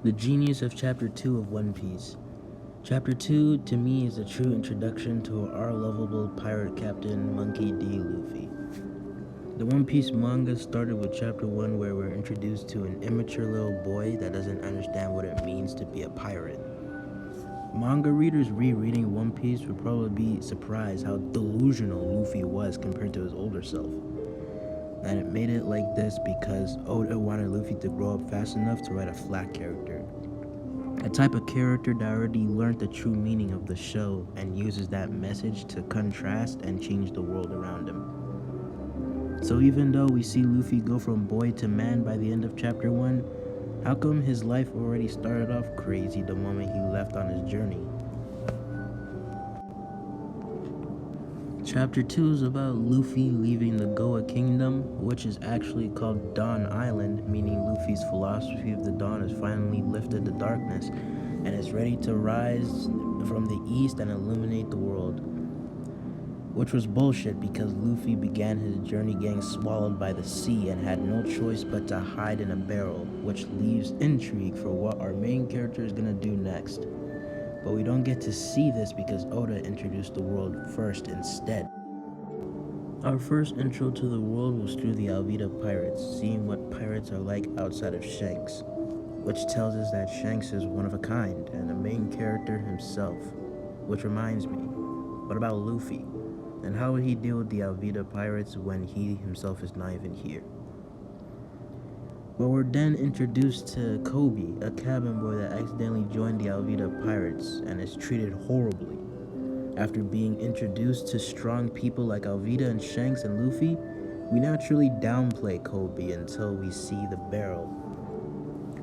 The genius of Chapter 2 of One Piece. Chapter 2 to me is a true introduction to our lovable pirate captain Monkey D. Luffy. The One Piece manga started with Chapter 1 where we're introduced to an immature little boy that doesn't understand what it means to be a pirate. Manga readers rereading One Piece would probably be surprised how delusional Luffy was compared to his older self. And it made it like this because Oda wanted Luffy to grow up fast enough to write a flat character. A type of character that already learned the true meaning of the show and uses that message to contrast and change the world around him. So even though we see Luffy go from boy to man by the end of Chapter 1, how come his life already started off crazy the moment he left on his journey? Chapter 2 is about Luffy leaving the Goa Kingdom, which is actually called Dawn Island, meaning Luffy's philosophy of the dawn has finally lifted the darkness and is ready to rise from the east and illuminate the world. Which was bullshit because Luffy began his journey getting swallowed by the sea and had no choice but to hide in a barrel, which leaves intrigue for what our main character is gonna do next. But we don't get to see this because Oda introduced the world first instead. Our first intro to the world was through the Alvida pirates, seeing what pirates are like outside of Shanks, which tells us that Shanks is one of a kind and the main character himself. Which reminds me, what about Luffy? And how would he deal with the Alvida pirates when he himself is not even here? But we're then introduced to Coby, a cabin boy that accidentally joined the Alvida pirates and is treated horribly. After being introduced to strong people like Alvida and Shanks and Luffy, we naturally downplay Coby until we see the barrel.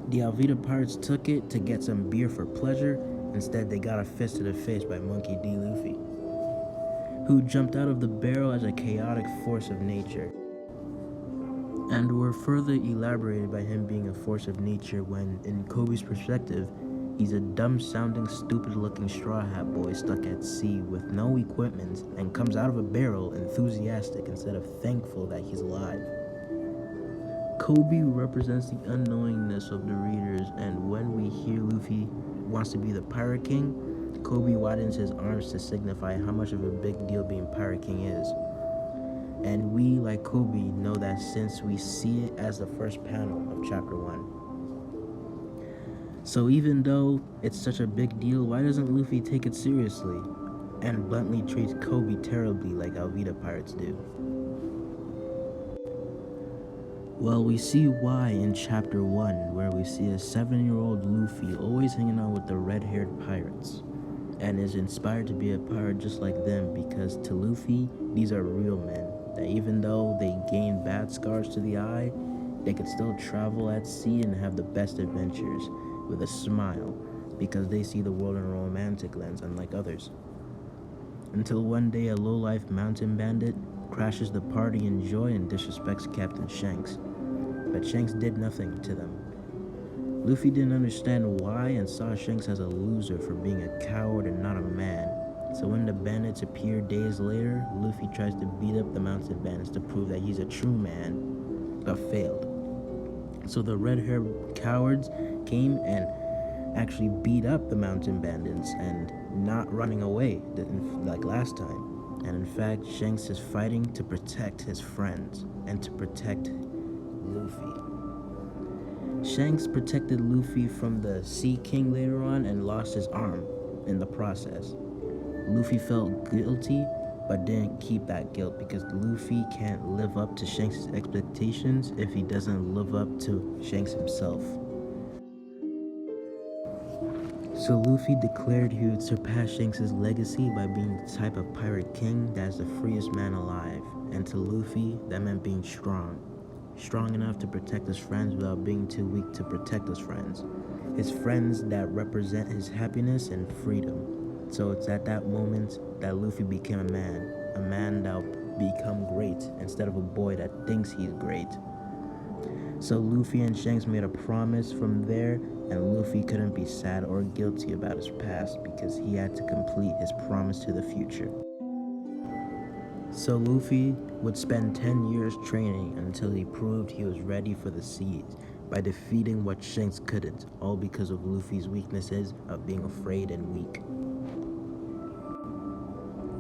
The Alvida pirates took it to get some beer for pleasure. Instead, they got a fist to the face by Monkey D. Luffy, who jumped out of the barrel as a chaotic force of nature. And were further elaborated by him being a force of nature when, in Coby's perspective, he's a dumb-sounding, stupid-looking straw hat boy stuck at sea with no equipment and comes out of a barrel enthusiastic instead of thankful that he's alive. Coby represents the unknowingness of the readers, and when we hear Luffy wants to be the Pirate King, Coby widens his arms to signify how much of a big deal being Pirate King is. And we, like Coby, know that since we see it as the first panel of Chapter 1. So even though it's such a big deal, why doesn't Luffy take it seriously and bluntly treats Coby terribly like Alvida pirates do? Well, we see why in Chapter 1, where we see a 7-year-old Luffy always hanging out with the red-haired pirates and is inspired to be a pirate just like them because to Luffy, these are real men. That even though they gain bad scars to the eye, they could still travel at sea and have the best adventures with a smile because they see the world in a romantic lens unlike others. Until one day a low-life mountain bandit crashes the party in joy and disrespects Captain Shanks. But Shanks did nothing to them. Luffy didn't understand why and saw Shanks as a loser for being a coward and not a man. So when the bandits appear days later, Luffy tries to beat up the mountain bandits to prove that he's a true man, but failed. So the red-haired cowards came and actually beat up the mountain bandits and not running away like last time. And in fact, Shanks is fighting to protect his friends and to protect Luffy. Shanks protected Luffy from the Sea King later on and lost his arm in the process. Luffy felt guilty, but didn't keep that guilt because Luffy can't live up to Shanks' expectations if he doesn't live up to Shanks himself. So Luffy declared he would surpass Shanks' legacy by being the type of pirate king that's the freest man alive. And to Luffy, that meant being strong. Strong enough to protect his friends without being too weak to protect his friends. His friends that represent his happiness and freedom. So it's at that moment that Luffy became a man that'll become great instead of a boy that thinks he's great. So Luffy and Shanks made a promise from there, and Luffy couldn't be sad or guilty about his past because he had to complete his promise to the future. So Luffy would spend 10 years training until he proved he was ready for the seas, by defeating what Shanks couldn't, all because of Luffy's weaknesses of being afraid and weak.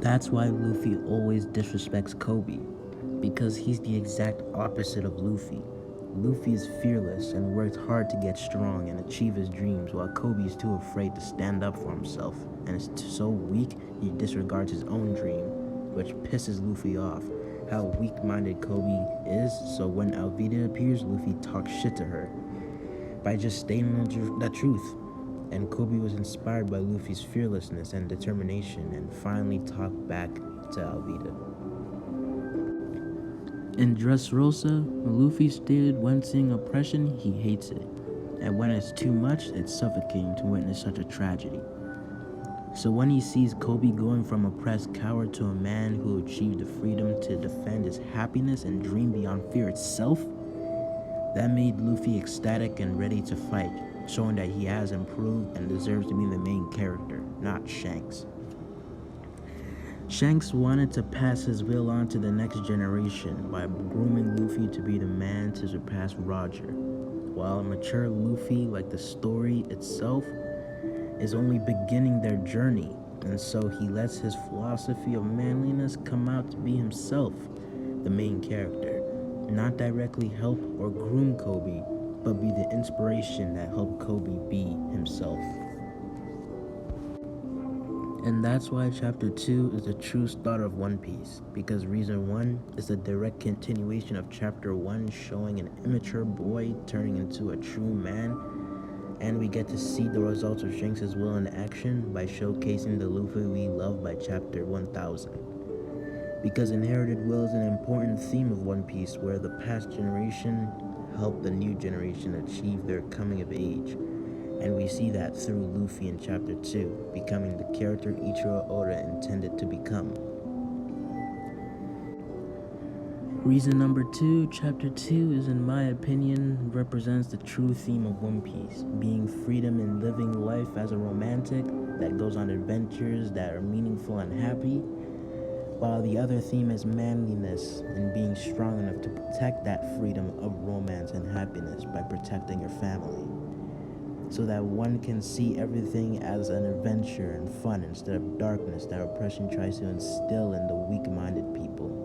That's why Luffy always disrespects Coby, because he's the exact opposite of Luffy. Luffy is fearless and works hard to get strong and achieve his dreams, while Coby is too afraid to stand up for himself and is so weak he disregards his own dream, which pisses Luffy off. How weak-minded Coby is, so when Alvida appears, Luffy talks shit to her by just stating the truth. And Coby was inspired by Luffy's fearlessness and determination and finally talked back to Alvida. In Dressrosa, Luffy stated when seeing oppression, he hates it, and when it's too much, it's suffocating to witness such a tragedy. So when he sees Coby going from oppressed coward to a man who achieved the freedom to defend his happiness and dream beyond fear itself, that made Luffy ecstatic and ready to fight, showing that he has improved and deserves to be the main character, not Shanks. Shanks wanted to pass his will on to the next generation by grooming Luffy to be the man to surpass Roger, while a mature Luffy, like the story itself, is only beginning their journey, and so he lets his philosophy of manliness come out to be himself, the main character, not directly help or groom Coby, but be the inspiration that helped Coby be himself. And that's why Chapter 2 is the true start of One Piece, because Reason 1 is a direct continuation of Chapter 1, showing an immature boy turning into a true man, and we get to see the results of Shanks' will in action by showcasing the Luffy we love by Chapter 1000. Because inherited will is an important theme of One Piece, where the past generation helped the new generation achieve their coming of age. And we see that through Luffy in Chapter 2, becoming the character Ichiro Oda intended to become. Reason number 2, Chapter 2 is, in my opinion, represents the true theme of One Piece, being freedom in living life as a romantic that goes on adventures that are meaningful and happy, while the other theme is manliness and being strong enough to protect that freedom of romance and happiness by protecting your family, so that one can see everything as an adventure and fun instead of darkness that oppression tries to instill in the weak-minded people.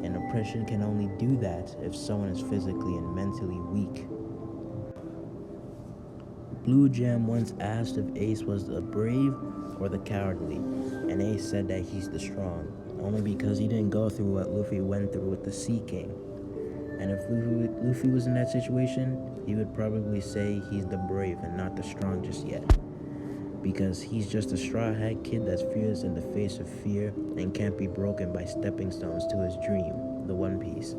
And oppression can only do that if someone is physically and mentally weak. Blue Jam once asked if Ace was the brave or the cowardly, and Ace said that he's the strong, only because he didn't go through what Luffy went through with the Sea King. And if Luffy was in that situation, he would probably say he's the brave and not the strong just yet, because he's just a straw hat kid that's fearless in the face of fear and can't be broken by stepping stones to his dream, the One Piece.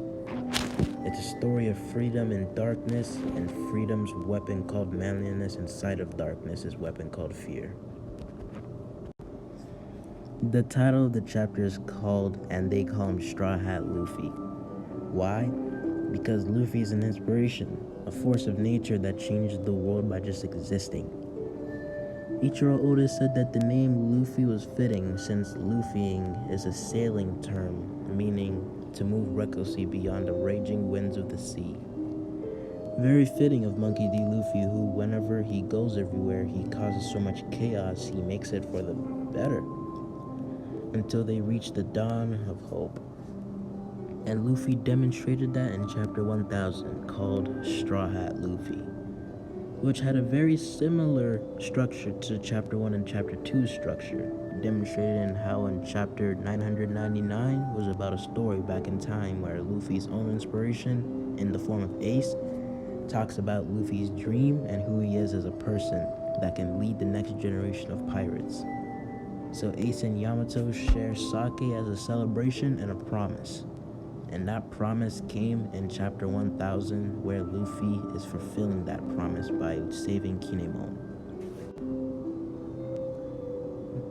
It's a story of freedom in darkness, and freedom's weapon called manliness inside of darkness is weapon called fear. The title of the chapter is called "And They Call Him Straw Hat Luffy." Why? Because Luffy is an inspiration, a force of nature that changes the world by just existing. Ichiro Oda said that the name Luffy was fitting since Luffying is a sailing term, meaning to move recklessly beyond the raging winds of the sea. Very fitting of Monkey D. Luffy, who whenever he goes everywhere, he causes so much chaos, he makes it for the better, until they reach the dawn of hope. And Luffy demonstrated that in Chapter 1000, called Straw Hat Luffy, which had a very similar structure to Chapter 1 and Chapter 2's structure, demonstrated in how in Chapter 999 was about a story back in time where Luffy's own inspiration, in the form of Ace, talks about Luffy's dream and who he is as a person that can lead the next generation of pirates. So Ace and Yamato share sake as a celebration and a promise. And that promise came in Chapter 1000, where Luffy is fulfilling that promise by saving Kinemon.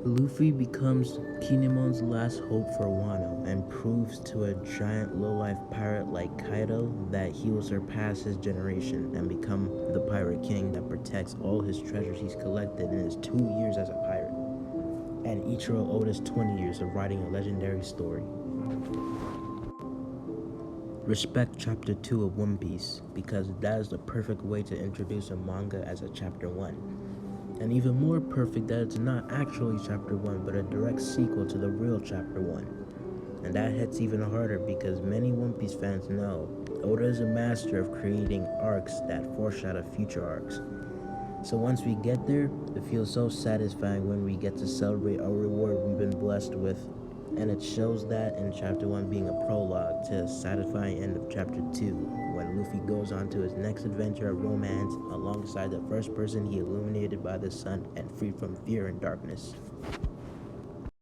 Luffy becomes Kinemon's last hope for Wano and proves to a giant low-life pirate like Kaido that he will surpass his generation and become the Pirate King that protects all his treasures he's collected in his 2 years as a pirate, and Ichiro Oda's 20 years of writing a legendary story. respect chapter 2 of One Piece, because that is the perfect way to introduce a manga as a chapter 1. And even more perfect that it's not actually chapter 1, but a direct sequel to the real chapter 1. And that hits even harder because many One Piece fans know Oda is a master of creating arcs that foreshadow future arcs. So once we get there, it feels so satisfying when we get to celebrate our reward we've been blessed with. And it shows that in chapter 1 being a prologue to a satisfying end of chapter 2, when Luffy goes on to his next adventure of romance alongside the first person he illuminated by the sun and freed from fear and darkness.